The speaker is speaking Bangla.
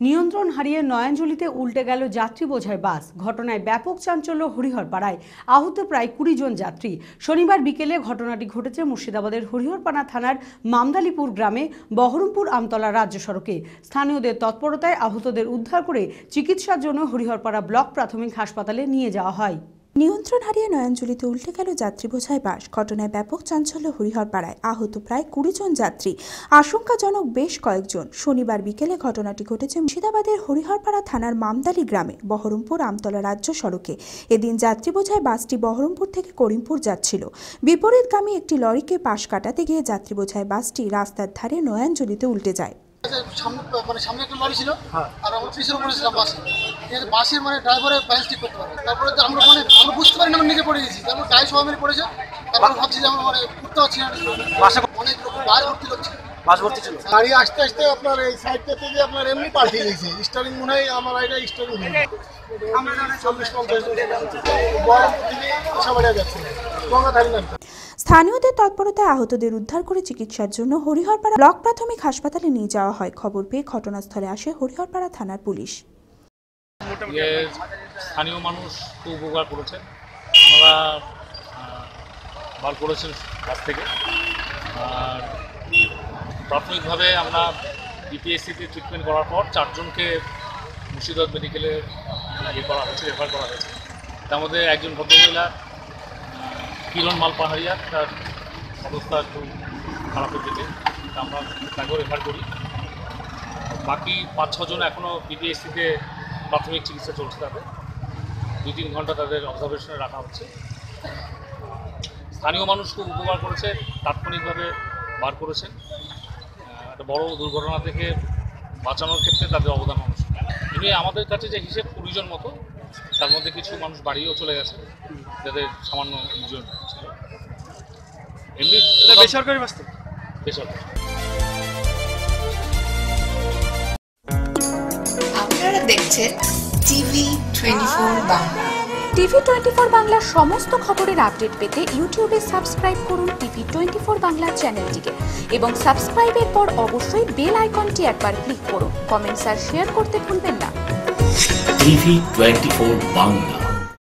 নিয়ন্ত্রণ হারিয়ে নয়াঞ্জলিতে উল্টে গেল যাত্রী বোঝাই বাস। ঘটনায় ব্যাপক চাঞ্চল্য হরিহরপাড়ায়, আহত প্রায় 20 জন যাত্রী। শনিবার বিকেলে ঘটনাটি ঘটেছে মুর্শিদাবাদের হরিহরপাড়া থানার মামদালিপুর গ্রামে বহরমপুর আমতলা রাজ্য সড়কে। স্থানীয়দের তৎপরতায় আহতদের উদ্ধার করে চিকিৎসার জন্য হরিহরপাড়া ব্লক প্রাথমিক হাসপাতালে নিয়ে যাওয়া হয়। নিয়ন্ত্রণ হারিয়ে নয়াঞ্জলিতে উল্টে গেল যাত্রী বোঝাই বাস। ঘটনায় ব্যাপক চাঞ্চল্য হরিহরপাড়ায়, আহত প্রায় 20 জন যাত্রী, আশঙ্কাজনক বেশ কয়েকজন। শনিবার বিকেলে ঘটনাটি ঘটেছে মুর্শিদাবাদের হরিহরপাড়া থানার মামদালি গ্রামে বহরমপুর আমতলা রাজ্য সড়কে। এদিন যাত্রী বোঝাই বাসটি বহরমপুর থেকে করিমপুর যাচ্ছিল। বিপরীতগামী একটি লরিকে পাশ কাটাতে গিয়ে যাত্রী বোঝাই বাসটি রাস্তার ধারে নয়াঞ্জলিতে উল্টে যায়। সামনে একটা লরি ছিল আর আমরা পিছনে পড়েছিলাম বাসের ড্রাইভারের ব্যালেন্স ঠিক করতে পারে। তারপরে আমরা বুঝতে পারি না, আমরা নিজে পড়ে গেছি। তারপর গাড়ি সবাই মিলে পড়েছে। তারপর ভাবছি যে আমরা উঠতে পারছি না। অনেক রকম বাস ভর্তি লোক ছিল, বাস ভর্তি ছিল। গাড়ি আস্তে আস্তে আপনার এই সাইডটা থেকে আপনার এমনি পাল্টে গেছে। স্টারিং মনে হয় আমার এটা স্টারিং 40-50 থেকে সবাই যাচ্ছে গঙ্গাধারী নাম। স্থানীয়দের তৎপরতায় আহতদের উদ্ধার করে চিকিৎসার জন্য হরিহরপাড়া ব্লক প্রাথমিক হাসপাতালে নিয়ে যাওয়া হয়। খবর পেয়ে ঘটনাস্থলে আসে হরিহরপাড়া থানার পুলিশ। স্থানীয় মানুষ খুব উপকার করেছেন, আমরা বার করেছেন কাছ থেকে। আর প্রাথমিকভাবে আমরা ইপিএসসিতে ট্রিটমেন্ট করার পর 4 জনকে মুর্শিদাবাদ মেডিকেলে রেফার করা হয়েছে। তার মধ্যে একজন ভদ্রমহিলা কিরণ মাল পাহাড়িয়া, তার অবস্থা একটু খারাপের দিকে, আমরা তাকেও রেফার করি। বাকি 5-6 জন এখনও পিপিএসসিতে প্রাথমিক চিকিৎসা চলছে। তাদের 2-3 ঘন্টা তাদের অবজারভেশনে রাখা হচ্ছে। স্থানীয় মানুষ খুব উপকার করেছে, তাৎক্ষণিকভাবে বার করেছেন। একটা বড় দুর্ঘটনা থেকে বাঁচানোর ক্ষেত্রে তাদের অবদান অংশ। এমনি আমাদের কাছে যে হিসেব 20 জন মতো, তার মধ্যে কিছু মানুষ বাড়িও চলে গেছে, যাদের সামান্য ইনজিওর ছিল। এমনি বেসরকারি বাস, বেসরকারি। আপনারা দেখছেন টিভি 24 বাংলা। টিভি 24 বাংলার সমস্ত খবরের আপডেট পেতে ইউটিউবে সাবস্ক্রাইব করুন টিভি 24 বাংলা চ্যানেলটিকে এবং সাবস্ক্রাইবের পর অবশ্যই বেল আইকনটি একবার ক্লিক করুন। কমেন্টস আর শেয়ার করতে ভুলবেন না। টিভি 24 বাংলা।